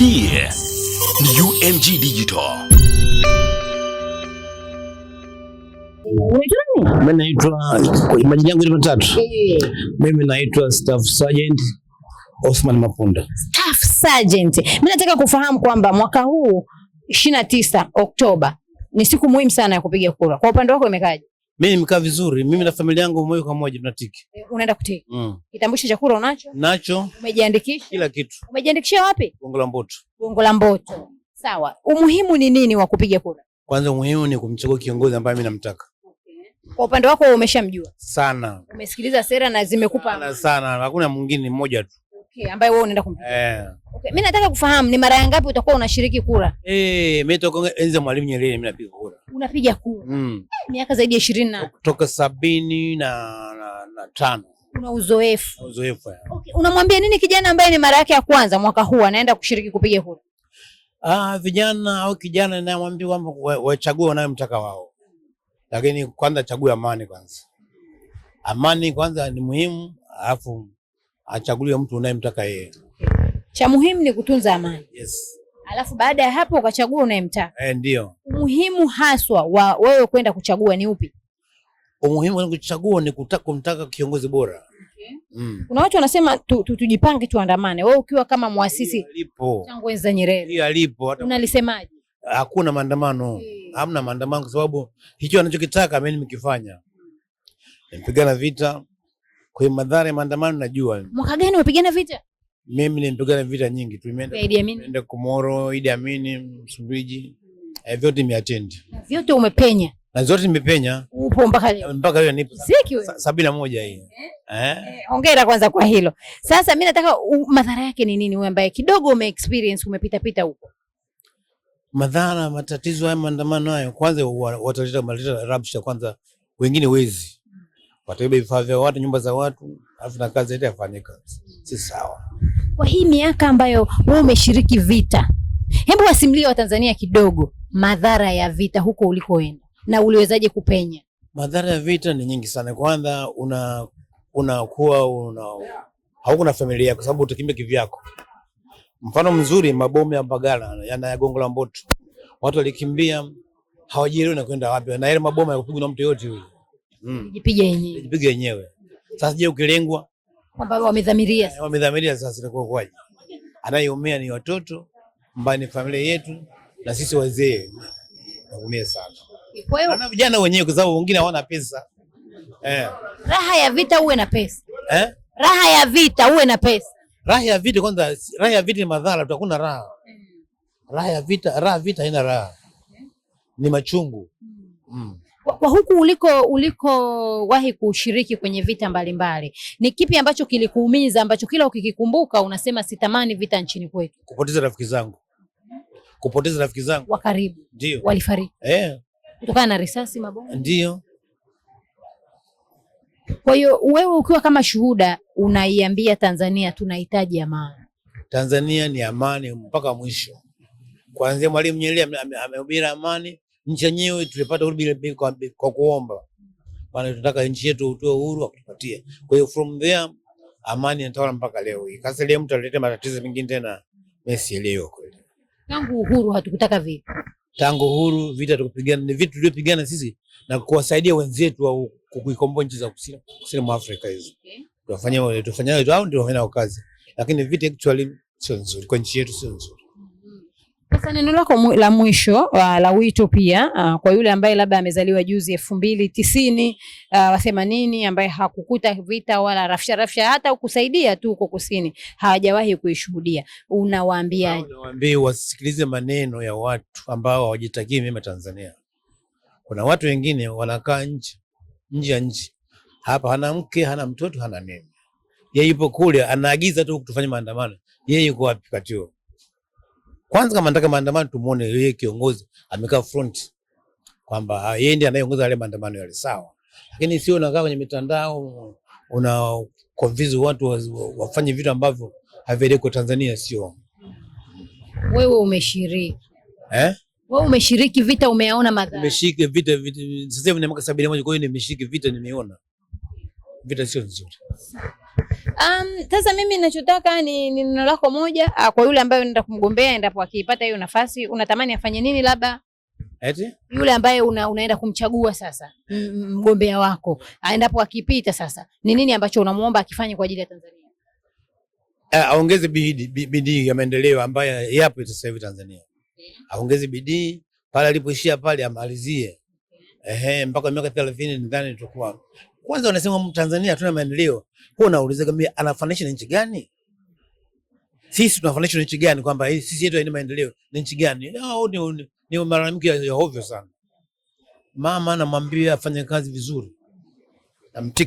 Hii ni UNG Digital. Mimi naitwa kwa majina yangu ni matatu. Mimi naitwa Staff Sergeant Osman Mapunda. Staff Sergeant. Mimi nataka kufahamu kwamba mwaka huu 29 Oktoba ni siku muhimu sana ya kupiga kura. Kwa upande wako imekaje? Mimi nimekaa vizuri. Mimi na familia yangu moyo kwa moja tunatiki. Unaenda kutiki? Kitambulisho cha kura unacho? Nacho. Umejiandikisha? Kila kitu. Umejiandikishia wapi? Gongo la Mboto. Gongo la Mboto. Sawa. Umuhimu ni nini wa kupiga kura? Kwanza umuhimu ni kumchagua kiongozi ambaye mimi namtaka. Kwa upande wako wewe umeshamjua? Sana. Umesikiliza sera na zimekupa? Sana. Hakuna mwingine, mmoja tu. Okay, ambaye wewe unaenda kumpigia. Okay, mimi nataka kufahamu ni mara ngapi utakuwa unashiriki kura? Mimi toka enzi ya Mwalimu Nyerere mimi napiga kura. Unapiga kura? Miaka zaidi ya 20 na kutoka 75. Una uzoefu. Uzoefu. Okay, unamwambia nini kijana ambaye ni mara yake ya kwanza mwaka huu anaenda kushiriki kupiga kura? Vijana au kijana namwambia kwamba wachague wanayomtaka wao. Lakini kwanza chague amani kwanza. Amani kwanza ni muhimu, alafu achagulie mtu unayemtaka yeye. Cha muhimu ni kutunza amani. Yes. Alafu baada ya hapo ukachagua unayemtaka. Ndio. Umuhimu haswa wa wewe kwenda kuchagua ni upi? Umuhimu wa kuchagua ni kumtaka kiongozi bora. Kuna watu wanasema tujipange tuandamane. Wewe ukiwa kama muasisi tangu enzi za Nyerere. Hiyo alipo. Unalisemaje? Hakuna maandamano. Hamna maandamano kwa sababu hicho anachokitaka mimi nimekifanya. Nimepigana vita. Kwa hiyo madhara ya maandamano najua. Mwaka gani umepigana vita? Mimi nimepigana vita nyingi. Tumeenda Komoro, Idi Amin, Msumbiji. Vyote nimeattend. Vyote umepenya. Na zote nimepenya. Upo mpaka leo. Mpaka leo nipo. 71 hii. Hongera kwanza kwa hilo. Sasa mimi nataka madhara yake ni nini wewe ambaye kidogo umeexperience umepita huko? Madhara, matatizo haya maandamano hayo, kwanza wataleta rabsha kwanza, wengine wezi. Wataiba vifaa vya watu, nyumba za watu, alafu na kazi yote yafanyika. Si sawa. Kwa hii miaka ambayo wewe umeshiriki vita, hebu wasimulie Watanzania kidogo madhara ya vita huko ulikoenda na uliwezaje kupenya? Madhara ya vita ni nyingi sana. Kwanza unakuwa hauna familia kwa sababu utakimbia kivyako. Mfano mzuri mabomu ya Mbagala yana Gongo la Mboto. Watu walikimbia hawajielewi na kwenda wapi. Na ile mabomu yakupigwa na mtu yote yule. Jipiga yenyewe. Jipiga yenyewe. Sasa je, ukilengwa kwamba wamedhamiria. Wamedhamiria sasa inakuwa kwaje? Anayeumia ni watoto, mbaya ni familia yetu na sisi wazee. Naumia sana. Kwa hiyo na vijana wenyewe kwa sababu wengine hawana pesa. Raha ya vita uwe na pesa. Raha ya vita uwe na pesa. Raha ya vita kwanza, raha ya vita ni madhara, tutakuna raha. Raha ya vita haina raha. Ni machungu. Kwa huku uliko wahi kushiriki kwenye vita mbalimbali, ni kipi ambacho kilikuumiza ambacho kila ukikikumbuka unasema sitamani vita nchini kwetu? Kupoteza rafiki zangu. Wa karibu. Ndio. Walifariki. Kutokana na risasi, mabomu. Ndio. Kwa hiyo wewe ukiwa kama shuhuda unaiambia Tanzania tunahitaji amani. Tanzania ni amani mpaka mwisho. Kuanzia Mwalimu Nyerere amehubiri amani, nchi yenyewe tulipata uhuru kwa kuomba. Maana tunataka nchi yetu utoe uhuru akutupatie. Kwa hiyo from there amani inatawala mpaka leo hii. Kasa leo mtu alileta matatizo mengine tena mesielewa kweli. Tangu uhuru hatukutaka vita. Tangu uhuru vita tukupigana ni vitu tuliopigana sisi na kuwasaidia wenzetu au kuikomboa nchi za kusini mwa Afrika hizo. Tunafanya hao ndio wanafanya kazi. Lakini vita actually sio nzuri kwa nchi yetu, sio nzuri. Sasa neno lako la mwisho la wito pia kwa yule ambaye labda amezaliwa juzi 2090 wa 80 ambaye hakukuta vita wala rafsha hata ukusaidia tu huko kusini hawajawahi kuishuhudia, unawaambiaje? Nawaambia wasikilize maneno ya watu ambao hawajitakii mema Tanzania. Kuna watu wengine wanakaa nje ya nchi. Hapa hana mke, hana mtoto, hana nini. Yeye yupo kule anaagiza tu kutufanya maandamano. Yeye yuko wapi katio? Kwanza kama nataka maandamano tumuone yeye kiongozi amekaa front kwamba yeye ndiye anayeongoza yale maandamano yale, sawa. Lakini sio unakaa kwenye mitandao una convince watu wafanye vitu ambavyo havieleweki Tanzania, sio. Wewe umeshiriki. Wewe umeshiriki vita, umeona madhara. Umeshiriki vita sasa hivi ni mwaka 71, kwa hiyo nimeshiriki vita, nimeona. Vita sio nzuri. Sasa mimi ninachotaka ni neno lako moja kwa yule ambaye unaenda kumgombea, endapo akipata hiyo nafasi, unatamani afanye nini? Labda eti yule ambaye unaenda kumchagua sasa, mgombea wako, endapo akipita sasa, ni nini ambacho unamuomba akifanye kwa ajili ya Tanzania? Aongeze bidii ya maendeleo ambayo yapo sasa hivi Tanzania. Aongeze bidii pale alipoishia pale amalizie. Mpaka miaka 30 ndani tutakuwa. Kwanza wanasema Tanzania hatuna maendeleo. Wewe unauliza kama anafananisha na nchi gani? Sisi tunafananisha na nchi gani kwamba sisi yetu haina maendeleo? Ni nchi gani? Ni malalamiko ya ovyo sana. Mama anamwambia afanye kazi vizuri.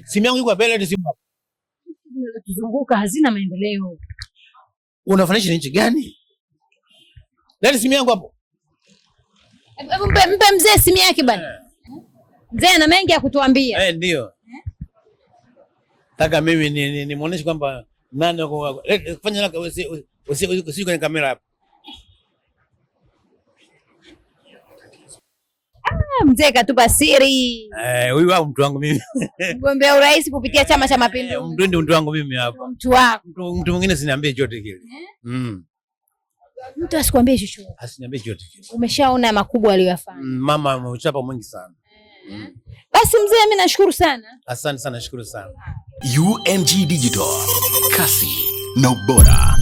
Simu yangu iko mbele, simu hapo. Tuzunguka hazina maendeleo. Unafananisha na nchi gani? Leta simu yangu hapo. Mpe mzee simu yake bwana. Mzee ana mengi ya kutuambia. Ndio. Taka mimi nimuoneshe kwamba nani fanya usi kwenye kamera hapo. Mzee katupa siri. Huyu wa mtu wangu mimi. Mgombea urais kupitia Chama cha Mapinduzi. Mtu wangu mimi hapo. Mtu wako. Mtu mwingine siniambie chochote kile. Mtu asikwambie chochote. Asiniambie chochote kile. Umeshaona makubwa aliyofanya. Mama amechapa mwingi sana. Basi mzee, mimi nashukuru sana. Asante sana, nashukuru sana. UNG Digital, kasi na ubora.